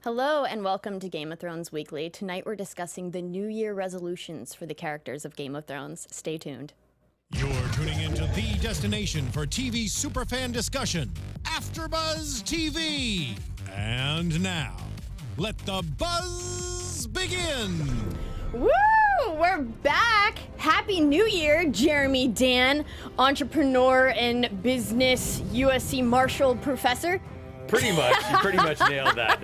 Hello and welcome to Game of Thrones Weekly. Tonight we're discussing the New Year resolutions for the characters of Game of Thrones. Stay tuned. You're tuning into the destination for TV superfan discussion, AfterBuzz TV. And now, let the buzz begin. Woo! We're back! Happy New Year, Jeremy Dan, entrepreneur and business USC Marshall professor. Pretty much. You pretty much nailed that.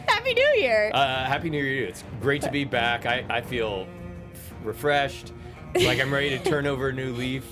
Happy New Year! Happy New Year. It's great to be back. I feel refreshed. Like I'm ready to turn over a new leaf.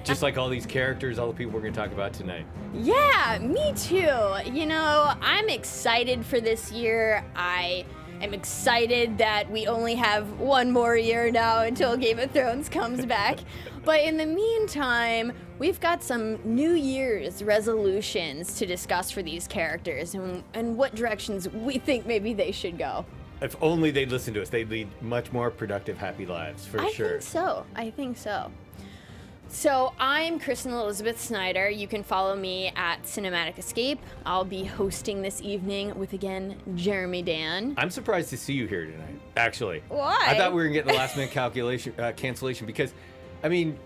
Just like all these characters, all the people we're going to talk about tonight. Yeah, me too. You know, I'm excited for this year. I am excited that we only have one more year now until Game of Thrones comes back. But in the meantime, we've got some New Year's resolutions to discuss for these characters and what directions we think maybe they should go. If only they'd listen to us, they'd lead much more productive, happy lives, for sure. I think so. So I'm Kristen Elizabeth Snyder. You can follow me at Cinematic Escape. I'll be hosting this evening with, again, Jeremy Dan. I'm surprised to see you here tonight, actually. Why? I thought we were going to get the last minute cancellation because, I mean,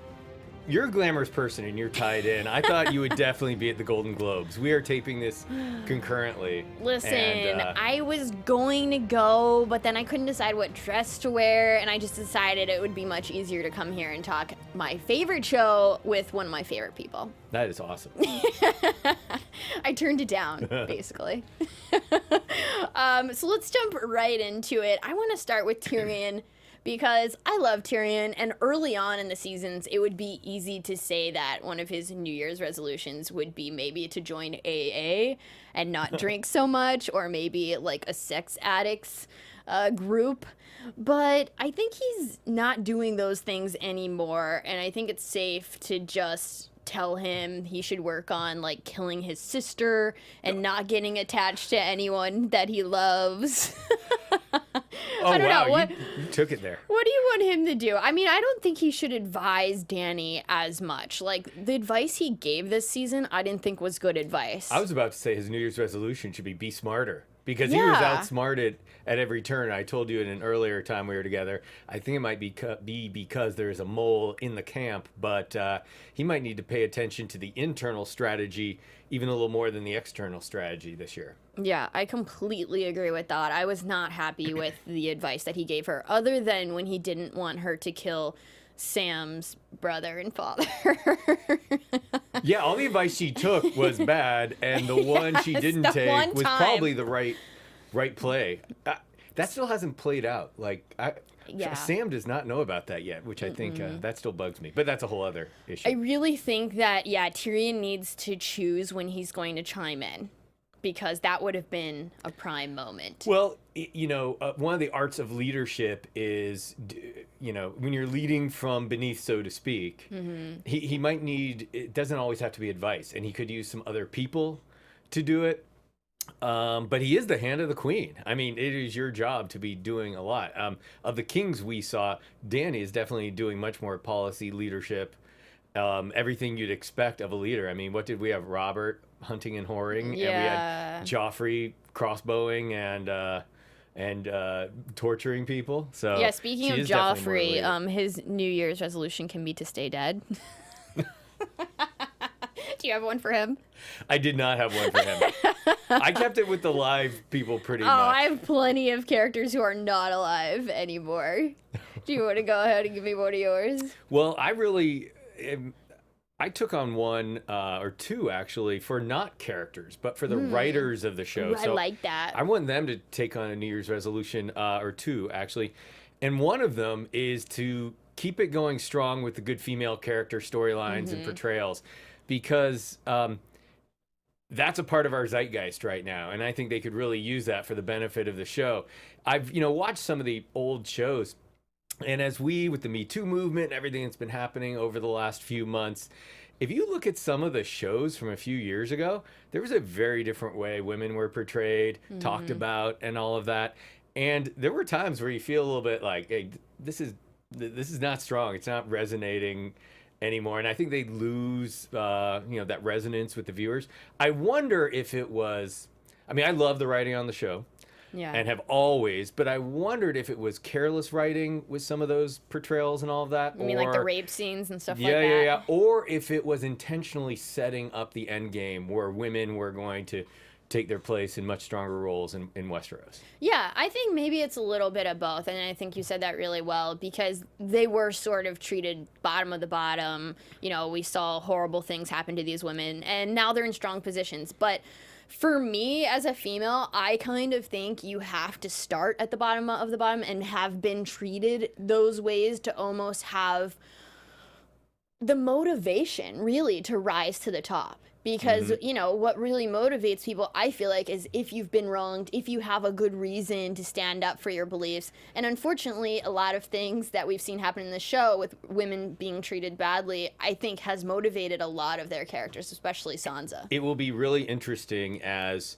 you're a glamorous person and you're tied in. I thought you would definitely be at the Golden Globes. We are taping this concurrently. Listen, and, I was going to go, but then I couldn't decide what dress to wear, and I just decided it would be much easier to come here and talk my favorite show with one of my favorite people. That is awesome. I turned it down, basically. So let's jump right into it. I want to start with Tyrion. Because I love Tyrion, and early on in the seasons, it would be easy to say that one of his New Year's resolutions would be maybe to join AA and not drink so much, or maybe like a sex addicts group. But I think he's not doing those things anymore, and I think it's safe to just tell him he should work on like killing his sister and not getting attached to anyone that he loves. Oh, I don't wow, know. What, you took it there. What do you want him to do? I mean, I don't think he should advise Dany as much. Like, the advice he gave this season, I didn't think was good advice. I was about to say his New Year's resolution should be smarter. Because he was outsmarted at every turn. I told you in an earlier time we were together, I think it might be because there's a mole in the camp, but he might need to pay attention to the internal strategy even a little more than the external strategy this year. Yeah, I completely agree with that. I was not happy with the advice that he gave her, other than when he didn't want her to kill Sam's brother and father. Yeah, all the advice she took was bad, and the one she didn't take was probably the right play. That still hasn't played out. Like, Sam does not know about that yet, which I think that still bugs me. But that's a whole other issue. I really think that, Tyrion needs to choose when he's going to chime in, because that would have been a prime moment. Well, you know, one of the arts of leadership is, you know, when you're leading from beneath, so to speak, he might need, it doesn't always have to be advice, and he could use some other people to do it. But he is the hand of the queen. I mean, it is your job to be doing a lot. Of the kings we saw, Dany is definitely doing much more policy leadership, everything you'd expect of a leader. I mean, what did we have? Robert hunting and whoring, and we had Joffrey crossbowing and torturing people. So yeah, speaking of Joffrey, his New Year's resolution can be to stay dead. Do you have one for him? I did not have one for him. I kept it with the live people pretty much. I have plenty of characters who are not alive anymore. Do you want to go ahead and give me one of yours? Well, I took on one or two, actually, for not characters, but for the writers of the show. I like that. I want them to take on a New Year's resolution, or two, actually. And one of them is to keep it going strong with the good female character storylines and portrayals, because that's a part of our zeitgeist right now. And I think they could really use that for the benefit of the show. I've, watched some of the old shows. And as with the Metoo movement and everything that's been happening over the last few months, if you look at some of the shows from a few years ago, there was a very different way women were portrayed, talked about, and all of that. And there were times where you feel a little bit like, hey, this is not strong. It's not resonating anymore. And I think they lose, that resonance with the viewers. I wonder if it was I mean, I love the writing on the show. Yeah. And have always, but I wondered if it was careless writing with some of those portrayals and all of that. I mean, like the rape scenes and stuff like yeah, that. Yeah. Or if it was intentionally setting up the end game where women were going to take their place in much stronger roles in Westeros. Yeah, I think maybe it's a little bit of both, and I think you said that really well, because they were sort of treated bottom of the bottom. You know, we saw horrible things happen to these women, and now they're in strong positions. But for me, as a female, I kind of think you have to start at the bottom of the bottom and have been treated those ways to almost have the motivation, really, to rise to the top. Because, you know, what really motivates people, I feel like, is if you've been wronged, if you have a good reason to stand up for your beliefs. And unfortunately, a lot of things that we've seen happen in the show with women being treated badly, I think has motivated a lot of their characters, especially Sansa. It will be really interesting as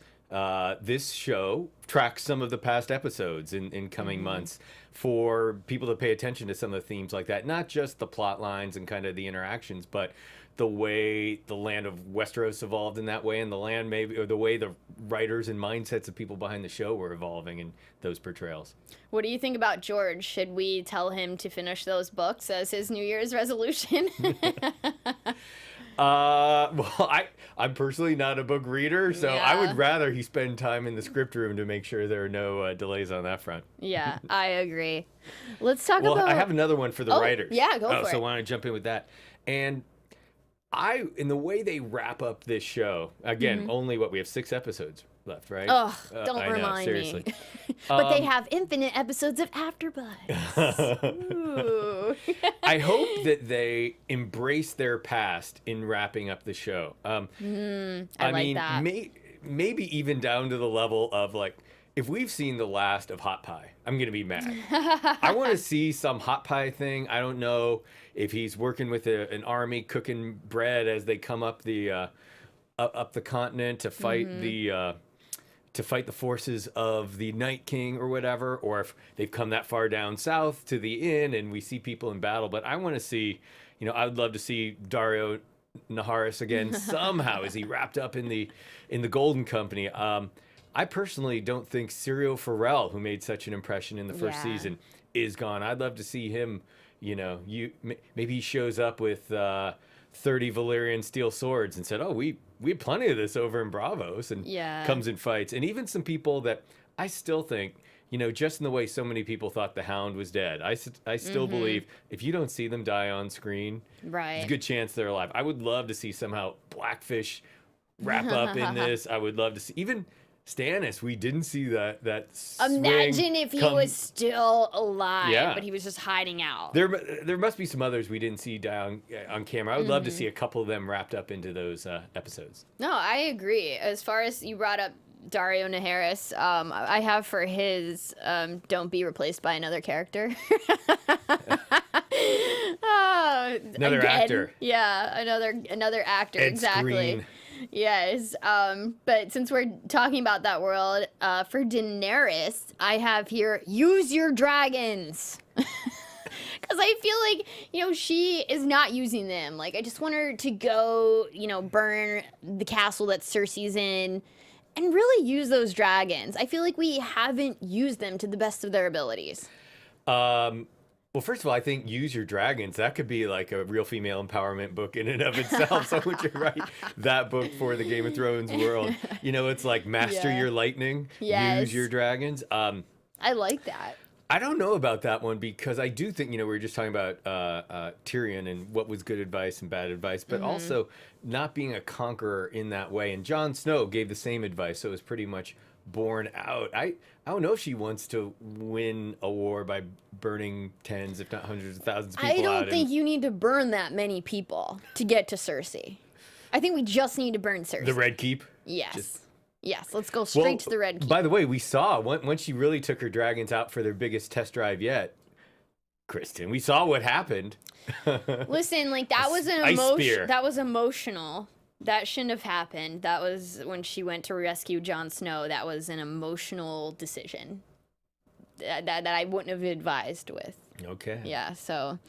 this show tracks some of the past episodes in coming months for people to pay attention to some of the themes like that. Not just the plot lines and kind of the interactions, but the way the land of Westeros evolved in that way, and the land maybe, or the way the writers and mindsets of people behind the show were evolving in those portrayals. What do you think about George? Should we tell him to finish those books as his New Year's resolution? Well, I'm personally not a book reader, so I Yeah. would rather he spend time in the script room to make sure there are no delays on that front. Yeah, I agree. Let's talk Well, about... I have another one for the writers. Yeah, go for So it. why don't I jump in with that? And in the way they wrap up this show, again, only we have 6 episodes left, right? Ugh, don't I know, remind seriously. me. But they have infinite episodes of AfterBuzz. Ooh. I hope that they embrace their past in wrapping up the show. I like mean, that. Maybe even down to the level of like, if we've seen the last of Hot Pie, I'm going to be mad. I want to see some Hot Pie thing. I don't know if he's working with an army cooking bread as they come up the continent to fight to fight the forces of the Night King or whatever, or if they've come that far down south to the inn and we see people in battle. But I want to see, I would love to see Dario Naharis again somehow. Is he wrapped up in the Golden Company? I personally don't think Syrio Forel, who made such an impression in the first season, is gone. I'd love to see him. Maybe he shows up with 30 Valyrian steel swords and said, "Oh, we had plenty of this over in Bravos," and comes and fights. And even some people that I still think, just in the way so many people thought the Hound was dead, I still believe if you don't see them die on screen, there's a good chance they're alive. I would love to see somehow Blackfish wrap up in this. I would love to see even Stannis. We didn't see that Imagine if he was still alive, but he was just hiding out. There must be some others we didn't see die on camera. I would love to see a couple of them wrapped up into those episodes. No, I agree. As far as you brought up Dario Naharis, I have for his don't be replaced by another character. Another actor. Yeah, another actor. Ed exactly. Skrein. Yes, but since we're talking about that world, for Daenerys, I have here, use your dragons. Because I feel like, she is not using them. Like, I just want her to go, burn the castle that Cersei's in and really use those dragons. I feel like we haven't used them to the best of their abilities. Well, first of all, I think Use Your Dragons, that could be like a real female empowerment book in and of itself. So would you write that book for the Game of Thrones world? It's like Master Your Lightning, Use Your Dragons. I like that. I don't know about that one because I do think, we were just talking about Tyrion and what was good advice and bad advice, but also not being a conqueror in that way. And Jon Snow gave the same advice, so it was pretty much borne out. I don't know if she wants to win a war by burning tens, if not hundreds of thousands of people I out. don't think you need to burn that many people to get to Cersei. I think we just need to burn Cersei. The Red Keep? Yes. Yes, let's go straight to the Red Keep. By the way, we saw when she really took her dragons out for their biggest test drive yet, Kristen, we saw what happened. Listen, like that was emotional. That shouldn't have happened. That was when she went to rescue Jon Snow. That was an emotional decision that I wouldn't have advised with. Okay. Yeah, so,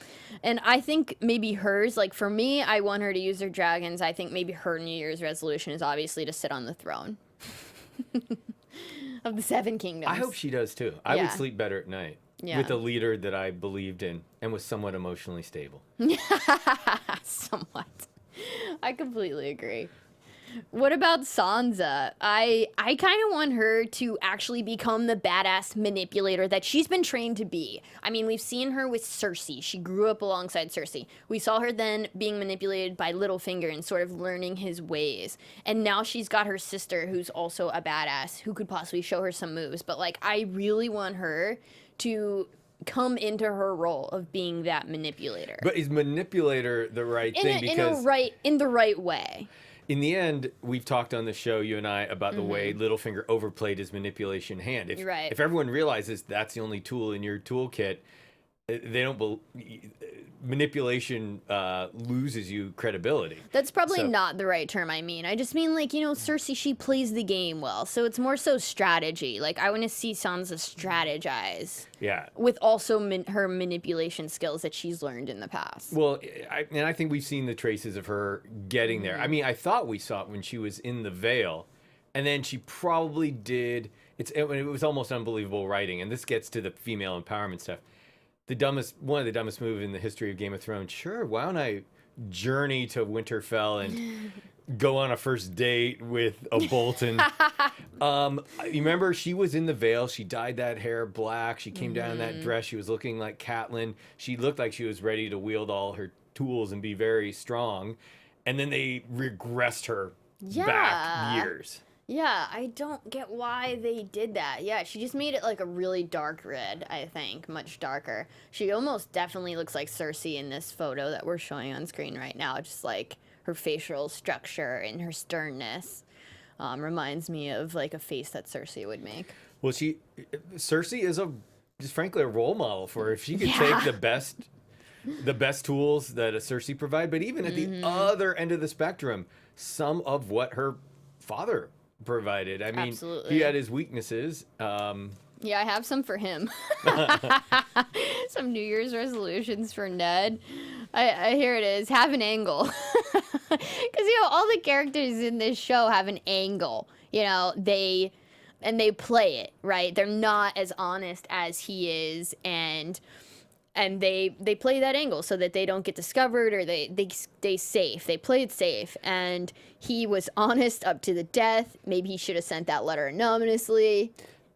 and I think maybe hers, like for me, I want her to use her dragons. I think maybe her New Year's resolution is obviously to sit on the throne. of the Seven Kingdoms. I hope she does too. I would Yeah. sleep better at night Yeah. with a leader that I believed in and was somewhat emotionally stable. Somewhat. I completely agree. What about Sansa? I kind of want her to actually become the badass manipulator that she's been trained to be. I mean, we've seen her with Cersei. She grew up alongside Cersei. We saw her then being manipulated by Littlefinger and sort of learning his ways. And now she's got her sister who's also a badass who could possibly show her some moves. But like, I really want her to come into her role of being that manipulator. But is manipulator the right thing? Because In the right way. in the end, we've talked on the show, you and I, about the way Littlefinger overplayed his manipulation hand. If everyone realizes that's the only tool in your toolkit, they don't manipulation loses you credibility. That's probably not the right term. I mean, I just mean like, Cersei, she plays the game well, so it's more so strategy. Like, I want to see Sansa strategize. Yeah. With also her manipulation skills that she's learned in the past. Well, I think we've seen the traces of her getting there. I mean, I thought we saw it when she was in the Vale, and then she probably did. It was almost unbelievable writing, and this gets to the female empowerment stuff. One of the dumbest moves in the history of Game of Thrones. Sure, why don't I journey to Winterfell and go on a first date with a Bolton? You remember she was in the Vale. She dyed that hair black. She came down in that dress. She was looking like Catelyn. She looked like she was ready to wield all her tools and be very strong. And then they regressed her back years. Yeah, I don't get why they did that. Yeah, she just made it like a really dark red, I think, much darker. She almost definitely looks like Cersei in this photo that we're showing on screen right now. Just like her facial structure and her sternness reminds me of like a face that Cersei would make. Well, Cersei is just frankly a role model for her. If she could take the best tools that a Cersei provide, but even at the other end of the spectrum, some of what her father provided. I mean, he had his weaknesses. Yeah, I have some for him. Some New Year's resolutions for Ned. I here it is. Have an angle. Because, all the characters in this show have an angle. They play it, right? They're not as honest as he is, and they play that angle so that they don't get discovered or they stay safe. They play it safe, and he was honest up to the death. Maybe he should have sent that letter anonymously.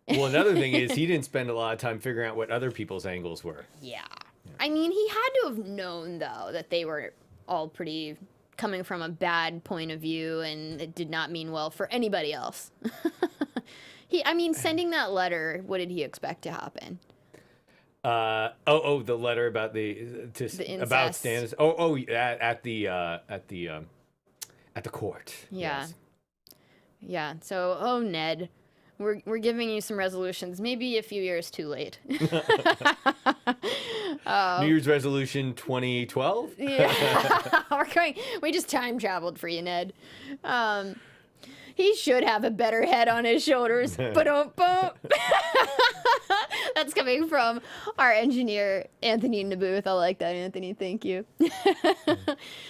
Well, another thing is he didn't spend a lot of time figuring out what other people's angles were. Yeah. I mean, he had to have known, though, that they were all pretty coming from a bad point of view, and it did not mean well for anybody else. Sending that letter, what did he expect to happen? The letter about the about Stannis. At the court. Yeah. Yes. Yeah. So, Ned, we're giving you some resolutions. Maybe a few years too late. New Year's resolution 2012. Yeah. We just time traveled for you, Ned. He should have a better head on his shoulders. Ba-dum-bum. That's coming from our engineer, Anthony Nabuth. I like that, Anthony. Thank you.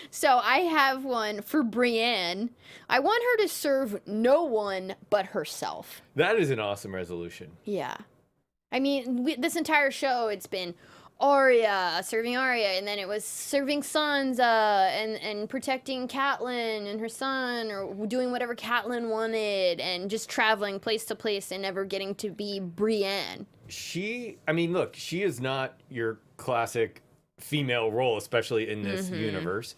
So I have one for Brienne. I want her to serve no one but herself. That is an awesome resolution. Yeah. I mean, this entire show, it's been Arya, serving Arya, and then it was serving Sansa and protecting Catelyn and her son, or doing whatever Catelyn wanted, and just traveling place to place and never getting to be Brienne. She is not your classic female role, especially in this universe.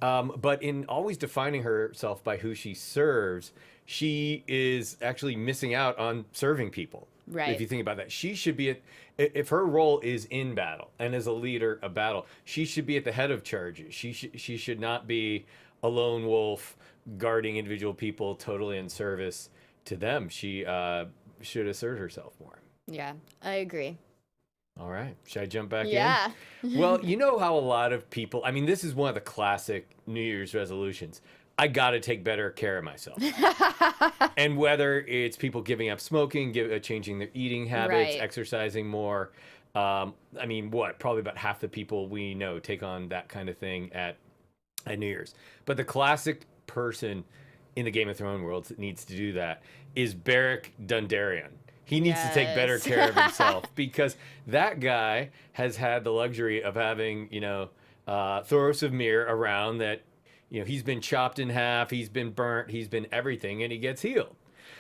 But in always defining herself by who she serves, she is actually missing out on serving people. Right. If you think about that, she should be if her role is in battle and as a leader of battle, she should be at the head of charges. She should not be a lone wolf guarding individual people totally in service to them. She should assert herself more. Yeah, I agree. All right. Should I jump back in? Yeah. Well, you know how a lot of people, this is one of the classic New Year's resolutions. I got to take better care of myself. And whether it's people giving up smoking, changing their eating habits, Right. exercising more. Probably about half the people we know take on that kind of thing at New Year's. But the classic person in the Game of Thrones world that needs to do that is Beric Dondarrion. He needs to take better care of himself because that guy has had the luxury of having, Thoros of Myr around that, he's been chopped in half, he's been burnt, he's been everything, and he gets healed.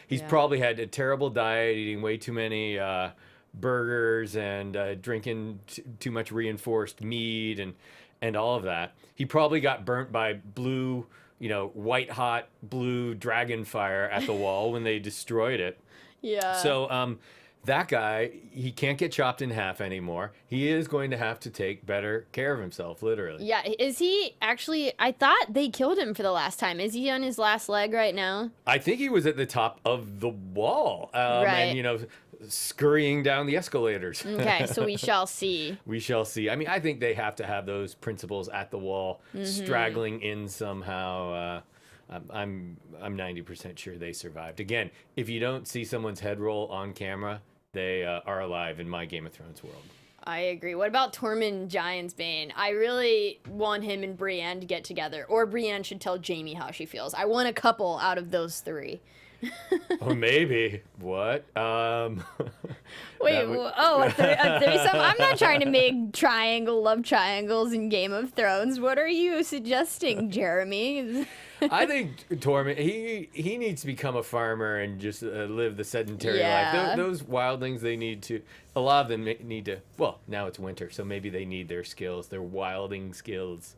He's probably had a terrible diet, eating way too many burgers and drinking too much reinforced mead and all of that. He probably got burnt by blue, white hot blue dragon fire at the wall when they destroyed it. Yeah. So that guy, he can't get chopped in half anymore. He is going to have to take better care of himself, literally. Yeah. Is he actually? I thought they killed him for the last time. Is he on his last leg right now? I think he was at the top of the wall. Right. And, scurrying down the escalators. Okay, so we shall see. We shall see. I mean, I think they have to have those principles at the wall, straggling in somehow. I'm 90% sure they survived. Again, if you don't see someone's head roll on camera, they are alive in my Game of Thrones world. I agree. What about Tormund Giantsbane? I really want him and Brienne to get together, or Brienne should tell Jaime how she feels. I want a couple out of those three. Or maybe what? Wait, a threesome? I'm not trying to make love triangles in Game of Thrones. What are you suggesting, Jeremy? I think Tormund, he needs to become a farmer and just live the sedentary life. Those wildlings, a lot of them need to, well, now it's winter, so maybe they need their skills, their wilding skills.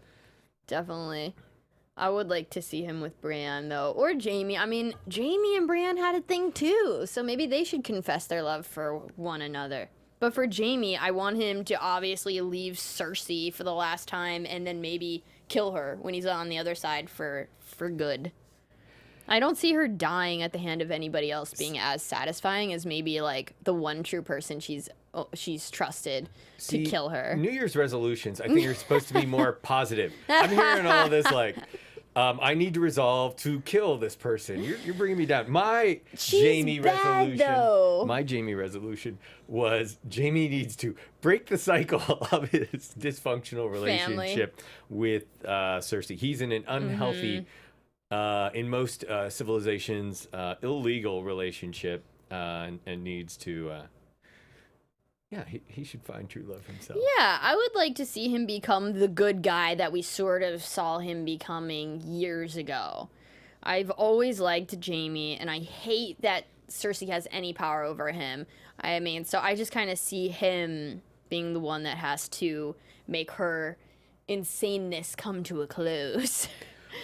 Definitely. I would like to see him with Brienne, though. Or Jaime. I mean, Jaime and Brienne had a thing, too. So maybe they should confess their love for one another. But for Jaime, I want him to obviously leave Cersei for the last time and then maybe kill her when he's on the other side for good. I don't see her dying at the hand of anybody else being as satisfying as maybe, like, the one true person she's trusted to kill her. New Year's resolutions, I think, are supposed to be more positive. I'm hearing all this, like... I need to resolve to kill this person. You're bringing me down. My Jaime resolution was Jaime needs to break the cycle of his dysfunctional relationship with Cersei. He's in an unhealthy, in most civilizations, illegal relationship and needs to... he should find true love himself. Yeah, I would like to see him become the good guy that we sort of saw him becoming years ago. I've always liked Jaime, and I hate that Cersei has any power over him. I mean, so I just kind of see him being the one that has to make her insaneness come to a close.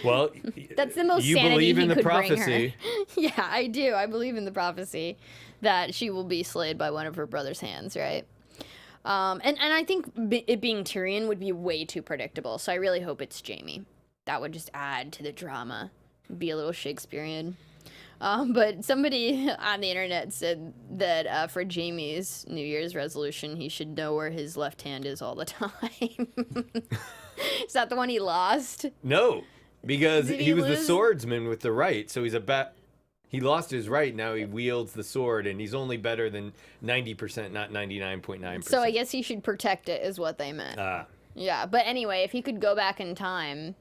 Well, that's the most you sanity believe in he the could prophecy. Bring her. Yeah, I do. I believe in the prophecy that she will be slayed by one of her brother's hands, right? And I think it being Tyrion would be way too predictable. So I really hope it's Jaime. That would just add to the drama, be a little Shakespearean. But somebody on the internet said that for Jaime's New Year's resolution, he should know where his left hand is all the time. Is that the one he lost? No, because he was lose? the swordsman with the right, so he lost his right, now he wields the sword, and he's only better than 90%, not 99.9%. So I guess he should protect it, is what they meant. Yeah, but anyway, if he could go back in time,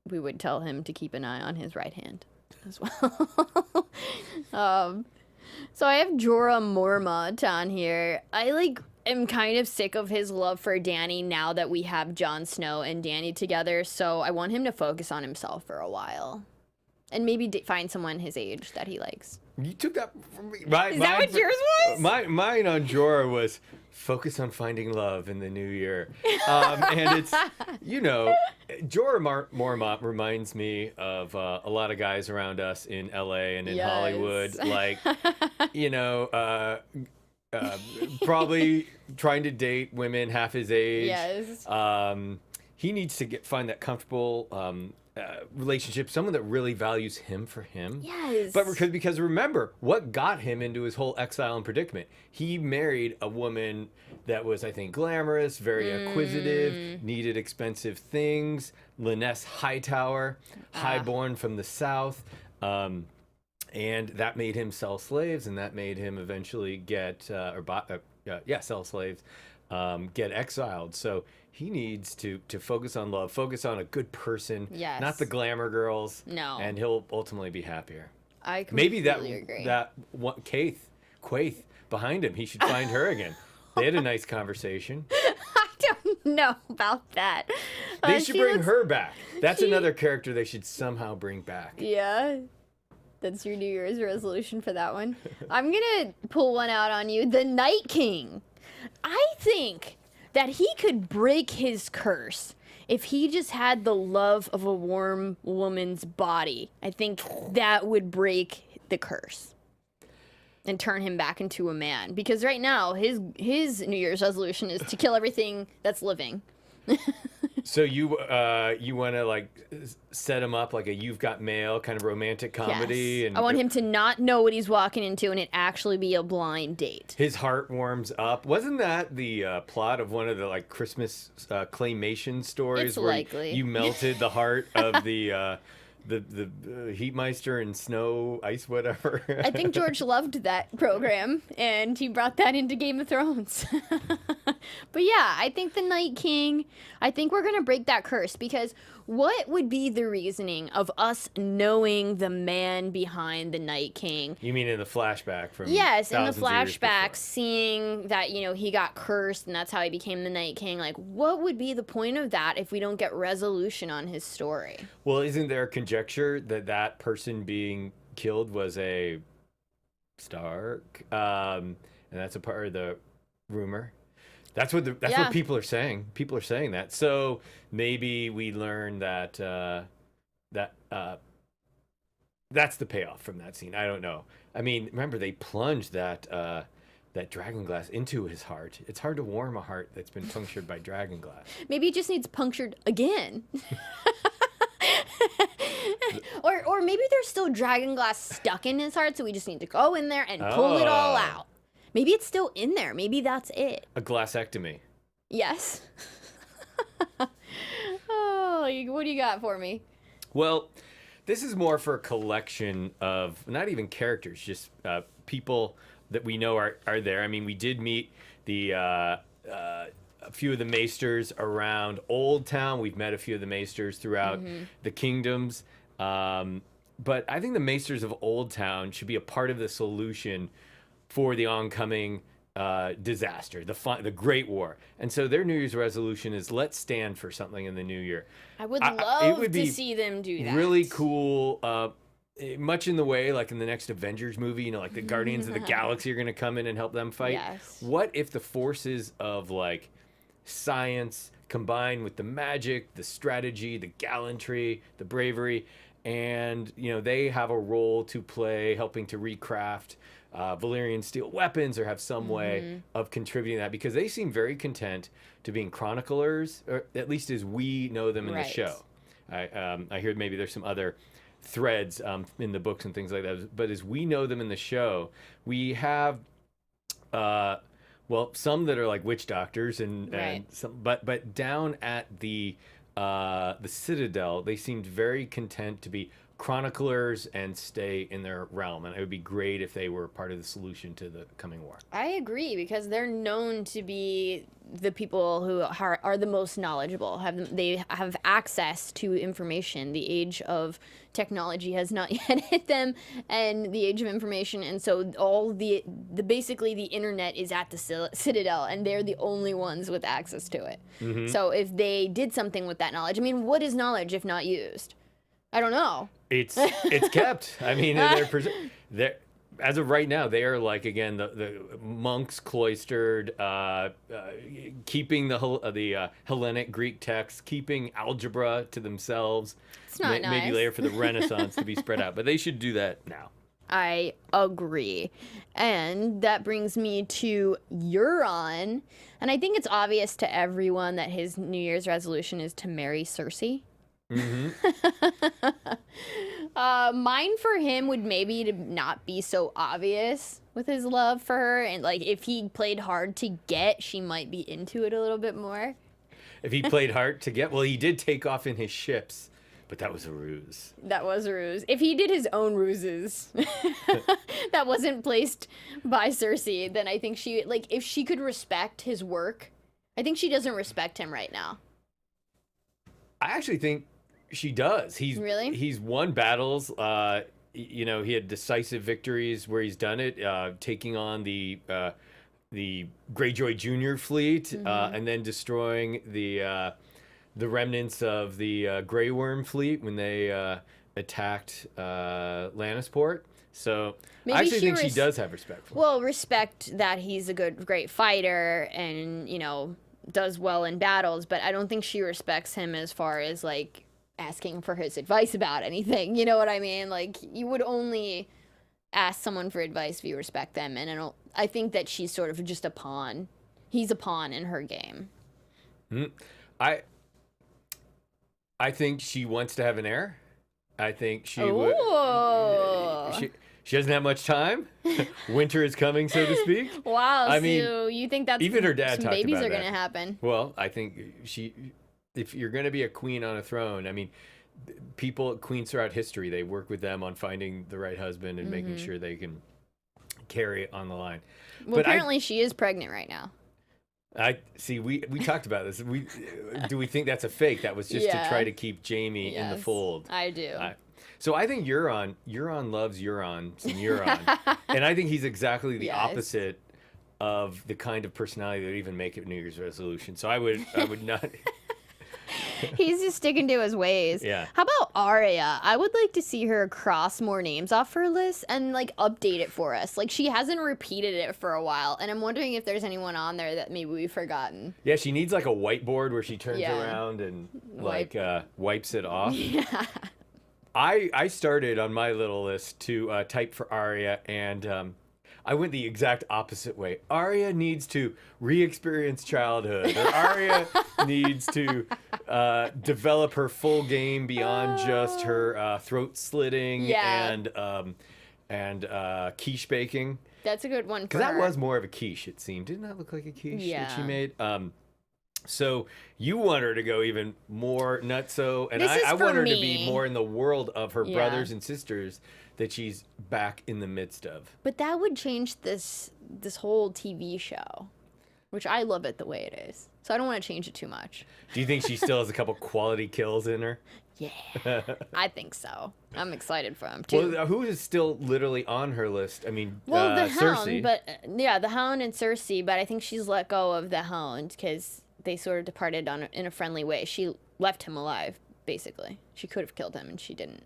we would tell him to keep an eye on his right hand as well. So I have Jorah Mormont on here. I am kind of sick of his love for Dany now that we have Jon Snow and Dany together, so I want him to focus on himself for a while. And maybe find someone his age that he likes. You took that from me. Is that what yours was? Mine on Jorah was focus on finding love in the new year. And it's, Jorah Mormont reminds me of a lot of guys around us in LA and in Hollywood. Like, probably trying to date women half his age. Yes. He needs to find that comfortable relationship, someone that really values him for him. Yes. But because remember, what got him into his whole exile and predicament? He married a woman that was, I think, glamorous, very acquisitive, needed expensive things. Lyness Hightower, highborn from the South. And that made him sell slaves, and that made him eventually get, sell slaves, get exiled. So he needs to focus on love, focus on a good person, yes. not the glamour girls. No. And he'll ultimately be happier. I Maybe completely agree. that one, Quaith behind him, he should find her again. They had a nice conversation. I don't know about that. They should bring looks- her back. That's she- another character they should somehow bring back. Yeah. That's your New Year's resolution for that one. I'm gonna pull one out on you. The Night King. I think that he could break his curse if he just had the love of a warm woman's body. I think that would break the curse and turn him back into a man. Because right now, his New Year's resolution is to kill everything that's living. So you want to like set him up like a You've Got Mail kind of romantic comedy, Yes. and I want him to not know what he's walking into and it actually be a blind date. his heart warms up. Wasn't that the plot of one of the like Christmas claymation stories It's where likely. you melted the heart of the Heatmeister and Snow Ice whatever? I think George loved that program, and he brought that into Game of Thrones. But yeah, I think the Night King, I think we're going to break that curse, because what would be the reasoning of us knowing the man behind the Night King? You mean in the flashback from Yes, in the thousands of years before? flashback, seeing that, you know, he got cursed and that's how he became the Night King. Like, what would be the point of that if we don't get resolution on his story? Well, isn't there a conjecture that that person being killed was a Stark? And that's a part of the rumor. That's what Yeah. what people are saying. People are saying that. So maybe we learn that that's the payoff from that scene. I don't know. I mean, remember they plunged that dragon glass into his heart. It's hard to warm a heart that's been punctured by dragon glass. Maybe it just needs punctured again. or maybe there's still dragon glass stuck in his heart, so we just need to go in there and pull it all Oh. out. Maybe it's still in there. Maybe that's it. A glassectomy. Yes. Oh, what do you got for me? Well, this is more for a collection of not even characters, just people that we know are there. I mean, we did meet the a few of the Maesters around Old Town. We've met a few of the Maesters throughout the kingdoms. But I think the Maesters of Old Town should be a part of the solution for the oncoming disaster, the Great War. And so their New Year's resolution is let's stand for something in the new year. I would it love would to be see them do that. Really cool, much in the way like in the next Avengers movie, you know, like the Guardians of the Galaxy are going to come in and help them fight. Yes. What if the forces of like science combined with the magic, the strategy, the gallantry, the bravery, and you know they have a role to play helping to recraft Valyrian steel weapons or have some way of contributing that, because they seem very content to being chroniclers, or at least as we know them in the Right. show. I hear maybe there's some other threads in the books and things like that, but as we know them in the show, we have some that are like witch doctors and Right. some, but down at the Citadel, they seemed very content to be chroniclers and stay in their realm, and it would be great if they were part of the solution to the coming war. I agree, because they're known to be the people who are the most knowledgeable. They have access to information. The age of technology has not yet hit them, and the age of information, and so all the basically the internet is at the Citadel, and they're the only ones with access to it. So if they did something with that knowledge, I mean, what is knowledge if not used? I don't know. It's kept. I mean, they're as of right now, they are like again the monks cloistered, keeping the Hellenic Greek texts, keeping algebra to themselves. It's not Maybe nice. later for the Renaissance to be spread out, but they should do that now. I agree. And that brings me to Euron. And I think it's obvious to everyone that his New Year's resolution is to marry Cersei. Mine for him would maybe to not be so obvious with his love for her. And like if he played hard to get, she might be into it a little bit more. If he played hard to get, well, he did take off in his ships, but that was a ruse. That was a ruse. If he did his own ruses that wasn't placed by Cersei, then I think she, like, if she could respect his work, I think she doesn't respect him right now. I actually think she does. Really? He's won battles. you know, he had decisive victories where he's done it, taking on the Greyjoy Jr. fleet, and then destroying the remnants of the Grey Worm fleet when they attacked Lannisport. So Maybe I actually think she does have respect for him. Well, respect that he's a great fighter and, you know, does well in battles, but I don't think she respects him as far as, like, asking for his advice about anything. You know what I mean? Like, you would only ask someone for advice if you respect them, and I think that she's sort of just a pawn. He's a pawn in her game. I think she wants to have an heir. I think she would. She doesn't have much time. Winter is coming, so to speak. Wow. I mean, so you think that's even her dad some talked babies about are that. going to happen? Well, I think if you're going to be a queen on a throne, I mean, people, queens throughout history, they work with them on finding the right husband and making sure they can carry it on the line. Well, but apparently she is pregnant right now. I see. We talked about this. Do we think that's a fake? That was just to try to keep Jaime in the fold. I do. So I think Euron loves Euron, some Euron, and I think he's exactly the opposite of the kind of personality that would even make it New Year's resolution. So I would not. He's just sticking to his ways. Yeah. How about Arya? I would like to see her cross more names off her list and, like, update it for us. Like, she hasn't repeated it for a while, and I'm wondering if there's anyone on there that maybe we've forgotten. Yeah, she needs like a whiteboard where she turns around and wipes it off. Yeah. I started on my little list to type for Arya, and I went the exact opposite way. Arya needs to re-experience childhood. Or Arya needs to develop her full game beyond just her throat slitting and quiche baking. That's a good one for Because that her. was more of a quiche, it seemed. Didn't that look like a quiche that she Yeah. made? So you want her to go even more nutso, and This is I for want her to me. be more in the world of her Yeah. brothers and sisters that she's back in the midst of. But that would change this whole TV show, which I love it the way it is. So I don't want to change it too much. Do you think she still has a couple quality kills in her? Yeah, I think so. I'm excited for him too. Well, who is still literally on her list? I mean, Well, the Cersei. Hound, but the Hound and Cersei. But I think she's let go of the Hound because they sort of departed in a friendly way. She left him alive, basically. She could have killed him, and she didn't.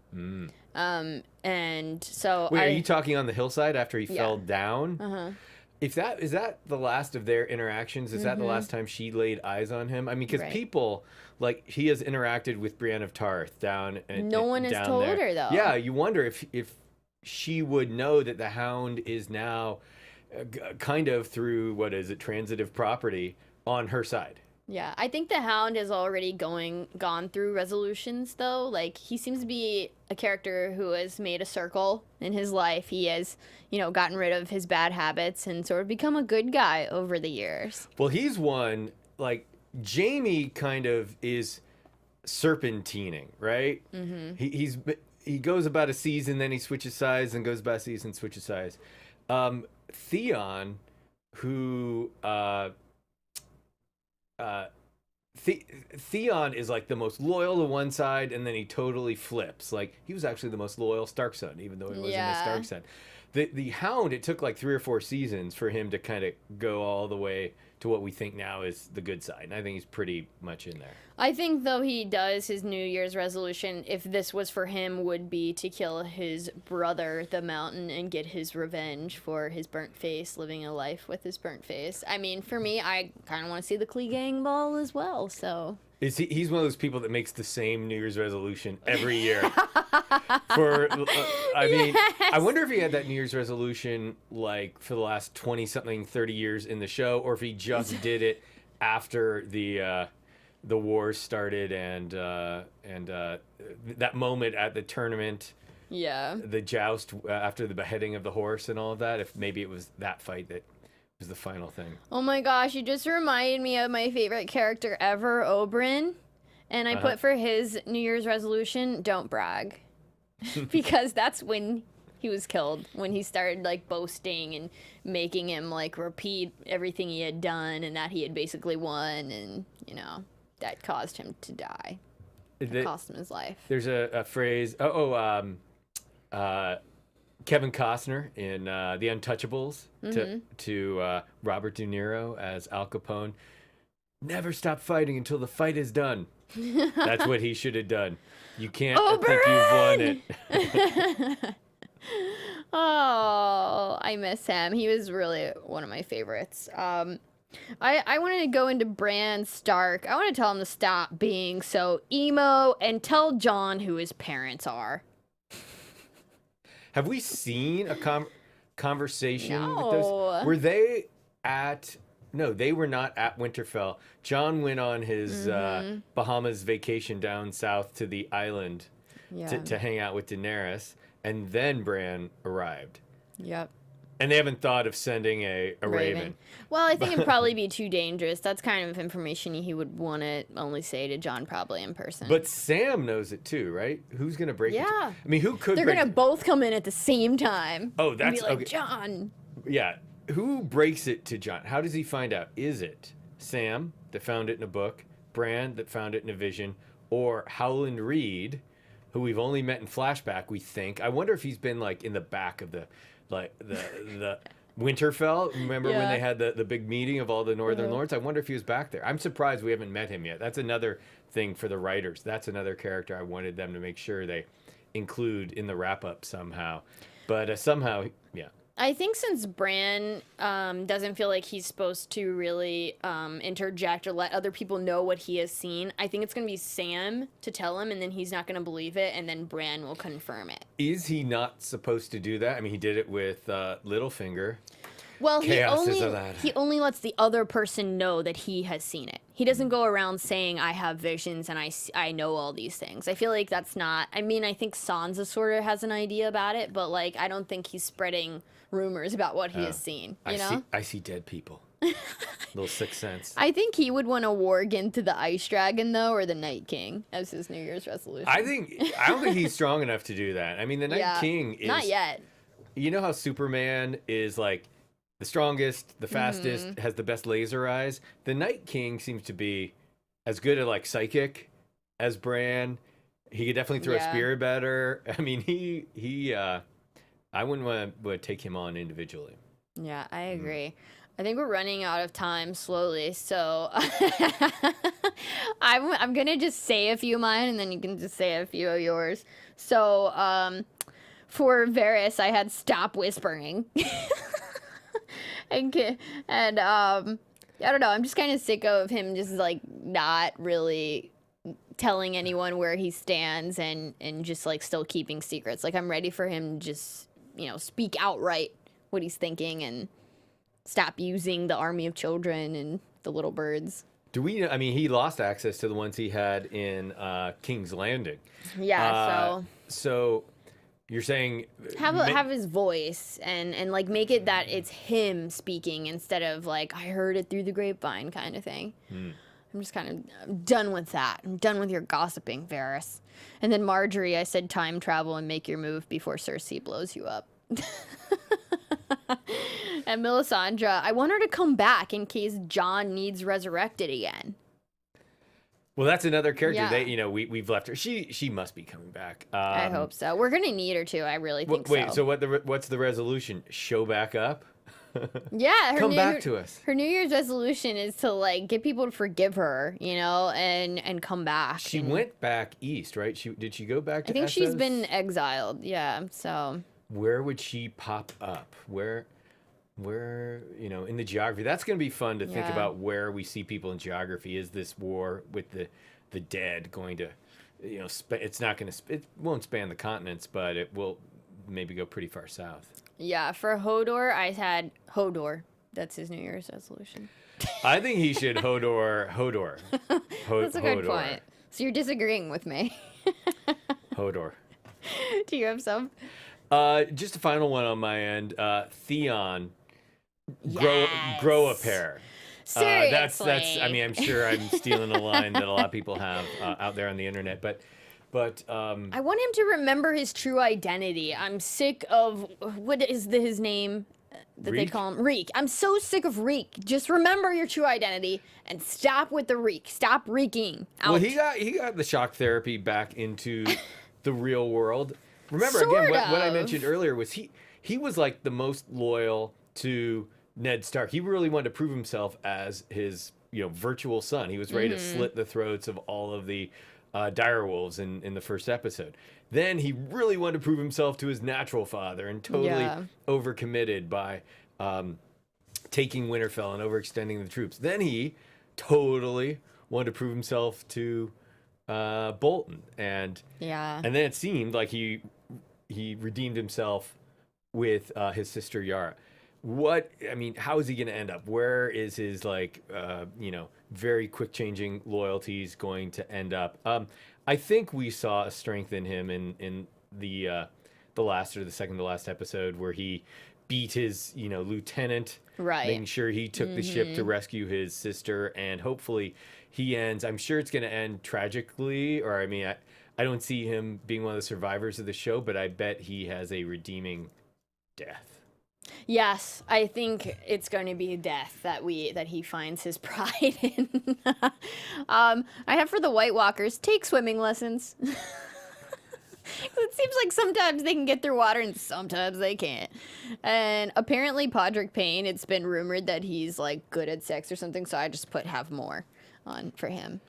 And so Wait, are you talking on the hillside after he fell down? Uh-huh. If that is that the last of their interactions, is that the last time she laid eyes on him? I mean, because people like he has interacted with Brienne of Tarth down. No one has down told there. her though. Yeah, you wonder if she would know that the Hound is now kind of through transitive property on her side. Yeah, I think the Hound has already gone through resolutions though. Like he seems to be a character who has made a circle in his life. He has, gotten rid of his bad habits and sort of become a good guy over the years. Well, he's one like Jaime kind of is serpentining, right? Mm-hmm. He goes about a season, then he switches sides, and goes about a season, switches sides. Theon, who Theon is like the most loyal to one side, and then he totally flips. Like he was actually the most loyal Stark son, even though he wasn't a Stark son. The Hound, it took like 3 or 4 seasons for him to kind of go all the way to what we think now is the good side, and I think he's pretty much in there. I think though he does his New Year's resolution, if this was for him, would be to kill his brother, the Mountain, and get his revenge for his burnt face, living a life with his burnt face. I mean, for me, I kind of want to see the Clegane Ball as well, so... He's one of those people that makes the same New Year's resolution every year. I wonder if he had that New Year's resolution like for the last 20-something, 30 years in the show, or if he just did it after the wars started and that moment at the tournament. Yeah. The joust after the beheading of the horse and all of that. If maybe it was that fight that was the final thing. Oh my gosh, you just reminded me of my favorite character ever, Oberyn. And I put for his New Year's resolution, don't brag. Because that's when he was killed. When he started like boasting and making him like repeat everything he had done and that he had basically won, and that caused him to die. It cost him his life. There's a phrase, Kevin Costner in The Untouchables to Robert De Niro as Al Capone. Never stop fighting until the fight is done. That's what he should have done. You can't think you've won it. Oh, I miss him. He was really one of my favorites. I wanted to go into Bran Stark. I want to tell him to stop being so emo and tell Jon who his parents are. Have we seen a conversation with No. those? Were they at... No, they were not at Winterfell. Jon went on his Bahamas vacation down south to the island to hang out with Daenerys, and then Bran arrived. Yep. And they haven't thought of sending a Raven. Well, I think it'd probably be too dangerous. That's kind of information he would want to only say to Jon probably in person. But Sam knows it too, right? Who's going to break it? Yeah. I mean, who could They're break going to both come in at the same time. Oh, that's... and be like, okay. Jon. Yeah. Who breaks it to Jon? How does he find out? Is it Sam that found it in a book, Bran that found it in a vision, or Howland Reed, who we've only met in flashback, we think? I wonder if he's been like in the back of the Winterfell. Remember when they had the big meeting of all the Northern Lords? I wonder if he was back there. I'm surprised we haven't met him yet. That's another thing for the writers. That's another character I wanted them to make sure they include in the wrap-up somehow. But somehow, yeah. I think since Bran doesn't feel like he's supposed to really interject or let other people know what he has seen, I think it's going to be Sam to tell him, and then he's not going to believe it, and then Bran will confirm it. Is he not supposed to do that? I mean, he did it with Littlefinger. Well, Chaos is allowed. he only lets the other person know that he has seen it. He doesn't go around saying, I have visions and I know all these things. I feel like that's not... I mean, I think Sansa sort of has an idea about it, but, like, I don't think he's spreading rumors about what he has seen, you know? I see dead people. Little sixth sense. I think he would want to warg into the Ice Dragon, though, or the Night King as his New Year's resolution. I don't think he's strong enough to do that. I mean, the Night King is... Not yet. You know how Superman is, like, the strongest, the fastest, has the best laser eyes? The Night King seems to be as good at, like, psychic as Bran. He could definitely throw a spear better. I mean, he I wouldn't want to take him on individually. Yeah, I agree. I think we're running out of time slowly, so I'm gonna just say a few of mine, and then you can just say a few of yours. So for Varys, I had stop whispering, and I don't know. I'm just kind of sick of him just like not really telling anyone where he stands and just like still keeping secrets. Like I'm ready for him to just speak outright what he's thinking and stop using the army of children and the little birds. Do we? I mean, he lost access to the ones he had in King's Landing. Yeah. So you're saying have his voice and like make it that it's him speaking instead of like I heard it through the grapevine kind of thing. I'm just kind of done with that. I'm done with your gossiping, Varys. And then Marjorie, I said time travel and make your move before Cersei blows you up. And Melisandre, I want her to come back in case Jon needs resurrected again. Well, that's another character. Yeah. We've left her. She must be coming back. I hope so. We're gonna need her to. I really think wait, so. so what's the resolution? Show back up? Yeah, come back to us. Her New Year's resolution is to like get people to forgive her, and come back. She went back east, right? Did she go back to I think Essos? she's been exiled. Yeah, so where would she pop up? Where in the geography? That's going to be fun to think about where we see people in geography. Is this war with the dead going to, it's not going to, it won't span the continents, but it will maybe go pretty far south. Yeah, for Hodor, I had Hodor. That's his New Year's resolution. I think he should Hodor. That's a good point. So you're disagreeing with me. Hodor. Do you have some? Just a final one on my end. Theon, Yes. grow a pair. Seriously. That's. I mean, I'm sure I'm stealing a line that a lot of people have out there on the internet, but. I want him to remember his true identity. I'm sick of what is his name that they call him? Reek. I'm so sick of Reek. Just remember your true identity and stop with the Reek. Stop reeking out. Well, he got the shock therapy back into the real world. remember Sort again what I of. mentioned earlier was he was like the most loyal to Ned Stark. He really wanted to prove himself as his virtual son. He was ready to slit the throats of all of the direwolves in the first episode. Then he really wanted to prove himself to his natural father and totally overcommitted by taking Winterfell and overextending the troops. Then he totally wanted to prove himself to Bolton, and then it seemed like he redeemed himself with his sister Yara. How is he going to end up? Where is his very quick changing loyalties going to end up? I think we saw a strength in him in the last or the second to last episode where he beat his lieutenant, making sure he took the ship to rescue his sister, and hopefully he ends. I'm sure it's going to end tragically, or I don't see him being one of the survivors of the show, but I bet he has a redeeming death. Yes, I think it's going to be a death that he finds his pride in. I have for the White Walkers, take swimming lessons. It seems like sometimes they can get through water and sometimes they can't. And apparently Podrick Payne, it's been rumored that he's like good at sex or something, so I just put have more on for him.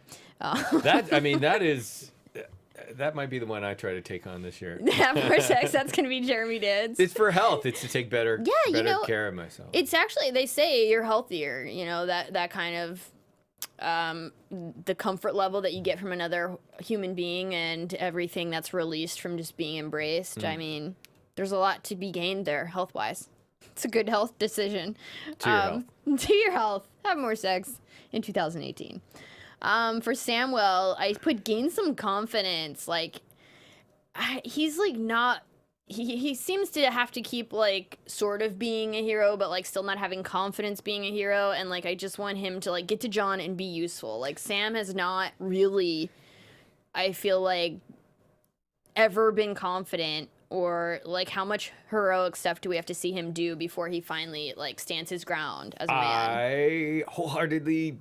That might be the one I try to take on this year. Have more sex, that's going to be Jeremy Dids. It's for health. It's to take better care of myself. It's actually, they say you're healthier, that kind of the comfort level that you get from another human being and everything that's released from just being embraced. I mean, there's a lot to be gained there health-wise. It's a good health decision. To your health. To your health. Have more sex in 2018. For Samwell, I put gain some confidence. He's like not. He seems to have to keep like sort of being a hero, but like still not having confidence being a hero. And like I just want him to like get to Jon and be useful. Like Sam has not really, I feel like, ever been confident, or like how much heroic stuff do we have to see him do before he finally like stands his ground as a man? I wholeheartedly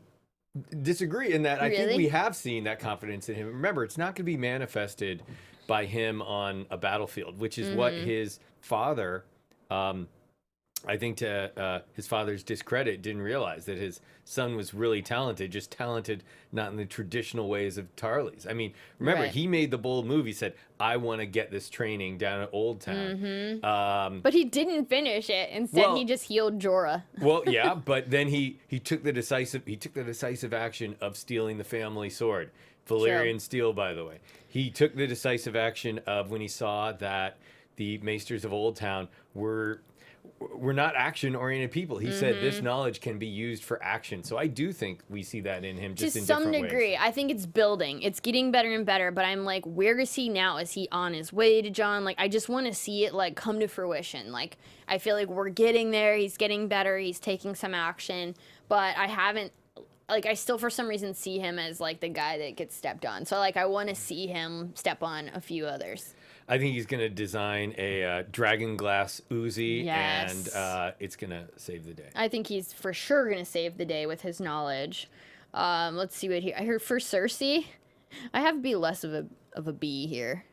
disagree in that. Really? I think we have seen that confidence in him. Remember, it's not going to be manifested by him on a battlefield, which is what his father, I think to his father's discredit, didn't realize that his son was really talented, just talented not in the traditional ways of Tarly's. I mean, remember, he made the bold move. He said, I want to get this training down at Old Town. But he didn't finish it. Instead, he just healed Jorah. Well, yeah, but then he took the decisive action of stealing the family sword. Valyrian steel, by the way. He took the decisive action of when he saw that the Maesters of Old Town were not action-oriented people. He said this knowledge can be used for action. So I do think we see that in him, just in different ways. To some degree. I think it's building. It's getting better and better, but I'm like, where is he now? Is he on his way to Jon? Like, I just want to see it, like, come to fruition. Like, I feel like we're getting there. He's getting better. He's taking some action, but I haven't, like, I still, for some reason, see him as, like, the guy that gets stepped on. So, like, I want to see him step on a few others. I think he's going to design a dragon glass Uzi, and it's going to save the day. I think he's for sure going to save the day with his knowledge. Let's see what I heard for Cersei. I have B less of a B here.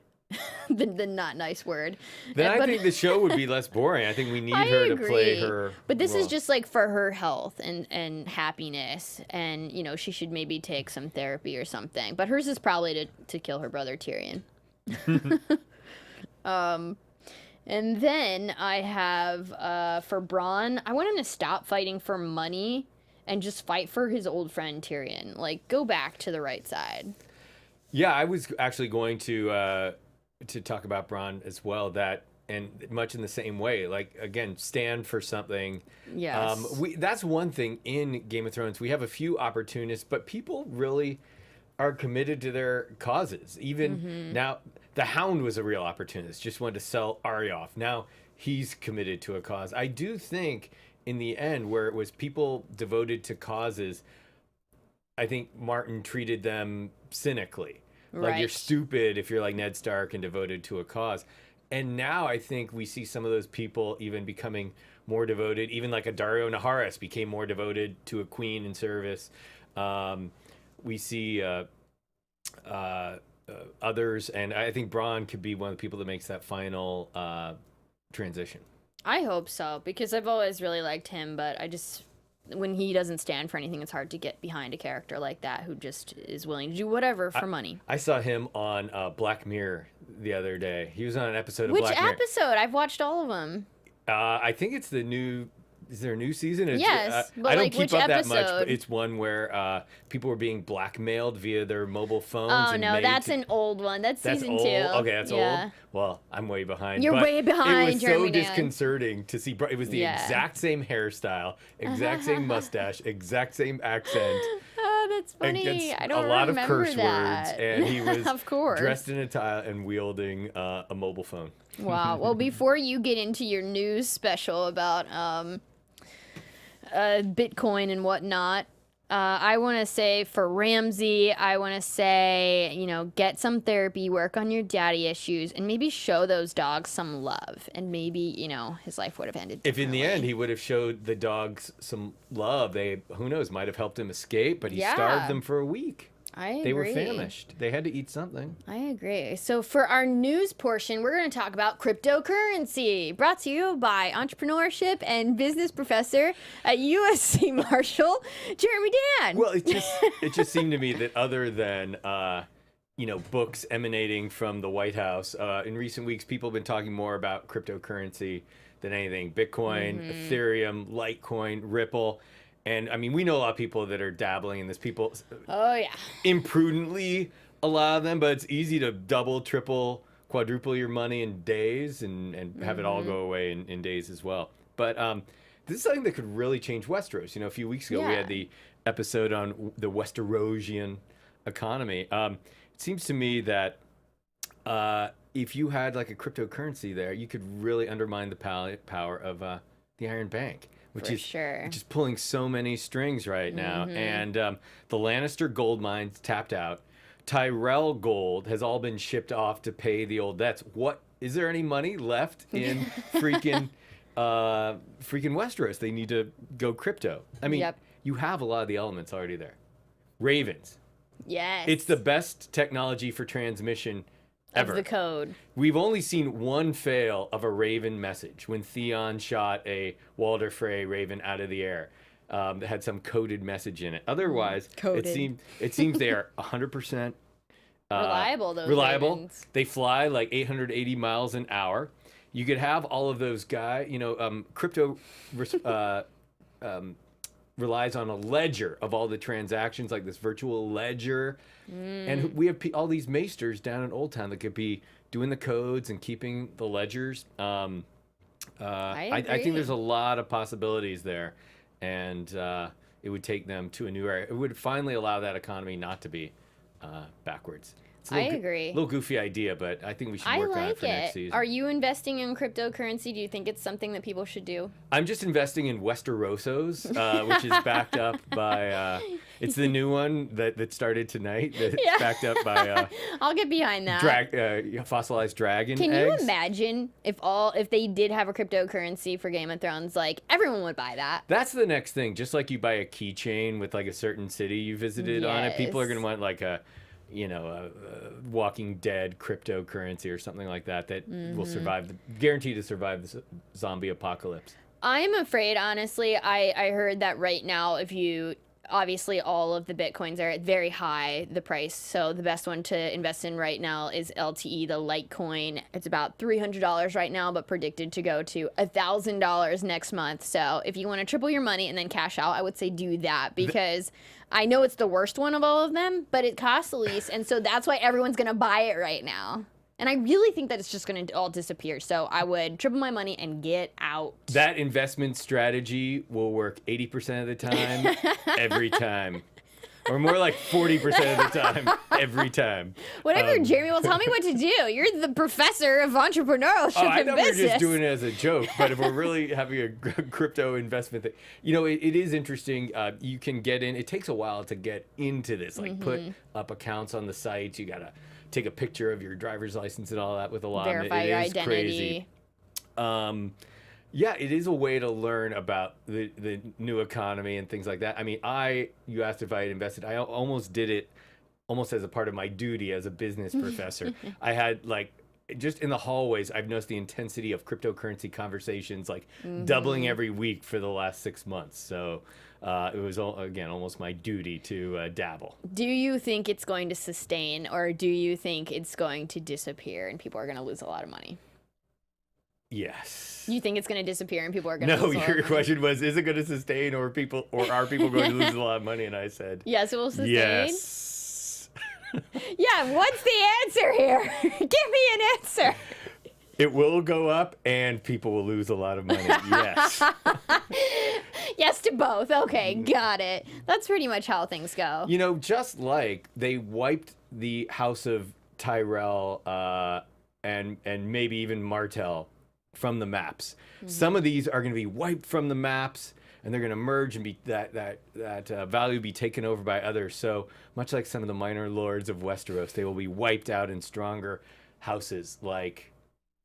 the not nice word. Then I think the show would be less boring. I think we need her to play her But this role. is just like for her health and happiness, and she should maybe take some therapy or something. But hers is probably to kill her brother Tyrion. And then I have for Bronn, I want him to stop fighting for money and just fight for his old friend Tyrion. Like, go back to the right side. Yeah, I was actually going to talk about Bronn as well. That, and much in the same way, like, again, stand for something. Yes. That's one thing in Game of Thrones. We have a few opportunists, but people really are committed to their causes. Even now, the Hound was a real opportunist, just wanted to sell Arya off. Now he's committed to a cause. I do think in the end, where it was people devoted to causes, I think Martin treated them cynically. Like, you're stupid if you're like Ned Stark and devoted to a cause. And now I think we see some of those people even becoming more devoted. Even like a Dario Naharis became more devoted to a queen in service. We see others, and I think Bran could be one of the people that makes that final transition. I hope so, because I've always really liked him, but when he doesn't stand for anything, it's hard to get behind a character like that who just is willing to do whatever for money. I saw him on Black Mirror the other day. He was on an episode of Which Black Mirror. Which episode? I've watched all of them. I think it's the new... Is there a new season? Yes, but I don't like, keep which up episode? that much, but it's one where people were being blackmailed via their mobile phones. Oh, and no, that's an old one. That's season 2. Okay, that's yeah. old? Well, I'm way behind. You're way behind, It was Jeremy so Dan. disconcerting to see. It was the exact same hairstyle, exact same mustache, exact same accent. Oh, that's funny. Against I don't a lot of remember curse that. words, and he was of course. dressed in a tie and wielding a mobile phone. Wow. Well, before you get into your news special about Bitcoin and whatnot, I want to say for Ramsay, I want to say, get some therapy, work on your daddy issues, and maybe show those dogs some love. And maybe, his life would have ended If in the differently. end he would have showed the dogs some love, they, who knows, might have helped him escape, but he starved them for a week. I agree. They were famished. They had to eat something. I agree. So for our news portion, we're going to talk about cryptocurrency, brought to you by entrepreneurship and business professor at USC Marshall, Jeremy Dan. Well, it just seemed to me that other than books emanating from the White House, in recent weeks people have been talking more about cryptocurrency than anything. Bitcoin, Ethereum, Litecoin, Ripple. And I mean, we know a lot of people that are dabbling in this. People, imprudently, a lot of them, but it's easy to double, triple, quadruple your money in days and have it all go away in days as well. But this is something that could really change Westeros. A few weeks ago we had the episode on the Westerosian economy. It seems to me that if you had like a cryptocurrency there, you could really undermine the power of the Iron Bank. Which is pulling so many strings right now. And the Lannister gold mines tapped out. Tyrell gold has all been shipped off to pay the old debts. Is there any money left in freaking Westeros? They need to go crypto. I mean, you have a lot of the elements already there. Ravens. Yes. It's the best technology for transmission ever. Of the code. We've only seen one fail of a Raven message when Theon shot a Walder Frey Raven out of the air that had some coded message in it. Otherwise, it seems they are 100% reliable. Those reliable. Ravens. They fly like 880 miles an hour. You could have all of those guys. Crypto relies on a ledger of all the transactions, like this virtual ledger. And we have all these maesters down in Old Town that could be doing the codes and keeping the ledgers. I think there's a lot of possibilities there, and it would take them to a new area. It would finally allow that economy not to be backwards. It's I agree. A little goofy idea, but I think we should work on it for next season. Are you investing in cryptocurrency? Do you think it's something that people should do? I'm just investing in Westerosos, which is backed up by... it's the new one that started tonight. That's backed up by... I'll get behind that. Fossilized dragon Can eggs. you imagine if they did have a cryptocurrency for Game of Thrones? Like, everyone would buy that. That's the next thing. Just like you buy a keychain with like a certain city you visited on it, people are going to want like a Walking Dead cryptocurrency or something like that will guaranteed to survive the zombie apocalypse. I'm afraid, honestly, I heard that right now, obviously all of the Bitcoins are at very high, the price. So the best one to invest in right now is LTE, the Litecoin. It's about $300 right now, but predicted to go to $1,000 next month. So if you want to triple your money and then cash out, I would say do that, because I know it's the worst one of all of them, but it costs the least. And so that's why everyone's going to buy it right now. And I really think that it's just going to all disappear. So I would triple my money and get out. That investment strategy will work 80% of the time, every time. Or more like 40% of the time, every time. Whatever, Jeremy. Well, tell me what to do. You're the professor of entrepreneurship I and thought business. we were just doing it as a joke, but if we're really having a crypto investment thing, it is interesting. You can get in. It takes a while to get into this. Like put up accounts on the sites. You gotta take a picture of your driver's license and all that with a lot. Verify your identity. Crazy. Yeah, it is a way to learn about the new economy and things like that. I mean, you asked if I had invested. I almost did it almost as a part of my duty as a business professor. I had like, just in the hallways, I've noticed the intensity of cryptocurrency conversations like doubling every week for the last 6 months. So it was, again, almost my duty to dabble. Do you think it's going to sustain, or do you think it's going to disappear and people are going to lose a lot of money? Yes. You think it's going to disappear and people are going to lose a lot of money? No, your question was, is it going to sustain, or are people going to lose a lot of money? And I said, yes, it will sustain. Yes. Yeah, what's the answer here? Give me an answer. It will go up and people will lose a lot of money. Yes. Yes to both. Okay, got it. That's pretty much how things go. You know, just like they wiped the House of Tyrell and maybe even Martell from the maps. Some of these are going to be wiped from the maps, and they're going to merge and be that value be taken over by others. So much like some of the minor lords of Westeros, they will be wiped out, and stronger houses like,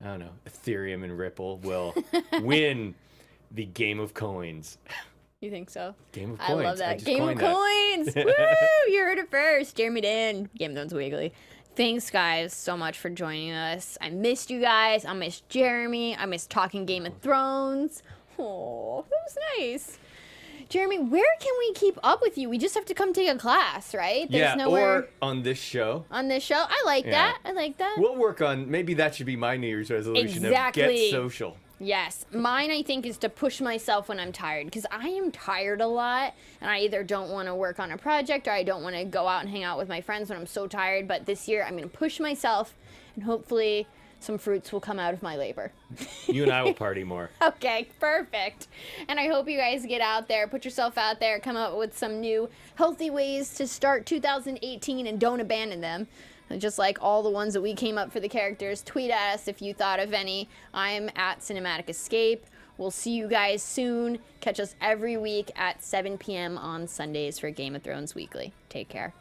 I don't know, Ethereum and Ripple will win the game of coins. You think so? Game of coins. I love that. Game of coins. Woo! You heard it first. Jeremy Dan. Game of Thrones Weekly. Thanks, guys, so much for joining us. I missed you guys. I missed Jeremy. I missed talking Game of Thrones. Oh, that was nice. Jeremy, where can we keep up with you? We just have to come take a class, right? There's nowhere... or on this show. On this show? I like that. I like that. We'll work on, maybe that should be my New Year's resolution. Exactly. Of get social. Yes. Mine, I think, is to push myself when I'm tired, because I am tired a lot, and I either don't want to work on a project or I don't want to go out and hang out with my friends when I'm so tired. But this year, I'm going to push myself, and hopefully some fruits will come out of my labor. You and I will party more. Okay, perfect. And I hope you guys get out there, put yourself out there, come up with some new healthy ways to start 2018 and don't abandon them. Just like all the ones that we came up for the characters. Tweet at us if you thought of any. I'm at Cinematic Escape. We'll see you guys soon. Catch us every week at 7 p.m. on Sundays for Game of Thrones Weekly. Take care.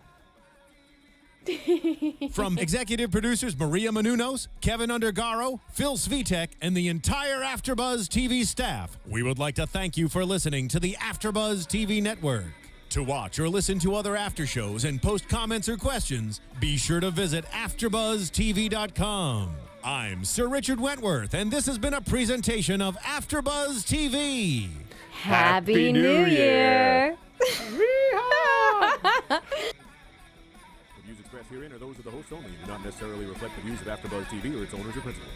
From executive producers Maria Menounos, Kevin Undergaro, Phil Svitek, and the entire AfterBuzz TV staff, we would like to thank you for listening to the AfterBuzz TV network. To watch or listen to other after shows and post comments or questions, be sure to visit AfterBuzzTV.com. I'm Sir Richard Wentworth, and this has been a presentation of AfterBuzz TV. Happy New Year! The views expressed herein are those of the host only and do not necessarily reflect the views of AfterBuzz TV or its owners or principals.